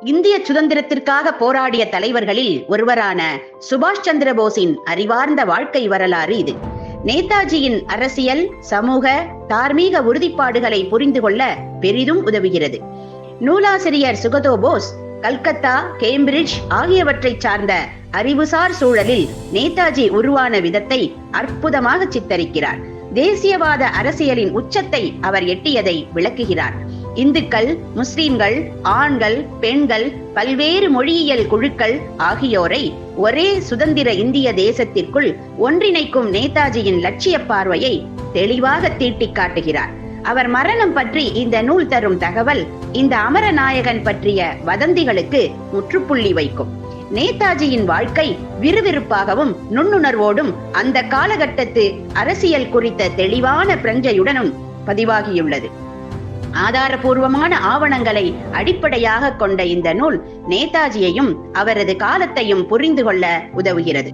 இந்திய சுதந்திரத்திற்காக போராடிய தலைவர்களில் ஒருவரான சுபாஷ் சந்திர போஸின் அறிவார்ந்த வாழ்க்கை வரலாறு இது. நேதாஜியின் அரசியல், சமூக, தார்மீக உறுதிப்பாடுகளை புரிந்து கொள்ள பெரிதும் உதவுகிறது. நூலாசிரியர் சுகதோ போஸ் கல்கத்தா, கேம்பிரிட்ஜ் ஆகியவற்றை சார்ந்த அறிவுசார் சூழலில் நேதாஜி உருவான விதத்தை அற்புதமாக சித்தரிக்கிறார். தேசியவாத அரசியலின் உச்சத்தை அவர் எட்டியதை விளக்குகிறார். இந்துக்கள், முஸ்லிம்கள், ஆண்கள், பெண்கள், பல்வேறு மொழியியல் குழுக்கள் ஆகியோரை ஒரே சுதந்திர இந்திய தேசத்திற்குள் ஒன்றிணைக்கும் நேதாஜியின் லட்சிய பார்வையை தெளிவாக தீட்டி காட்டுகிறார். அவர் மரணம் பற்றி இந்த நூல் தரும் தகவல் இந்த அமரநாயகன் பற்றிய வதந்திகளுக்கு முற்றுப்புள்ளி வைக்கும். நேதாஜியின் வாழ்க்கை விறுவிறுப்பாகவும் நுண்ணுணர்வோடும் அந்த காலகட்டத்து அரசியல் குறித்த தெளிவான பிரஞ்சையுடனும் பதிவாகியுள்ளது. ஆதாரபூர்வமான ஆவணங்களை அடிப்படையாக கொண்ட இந்த நூல் நேதாஜியையும் அவரது காலத்தையும் புரிந்து கொள்ள உதவுகிறது.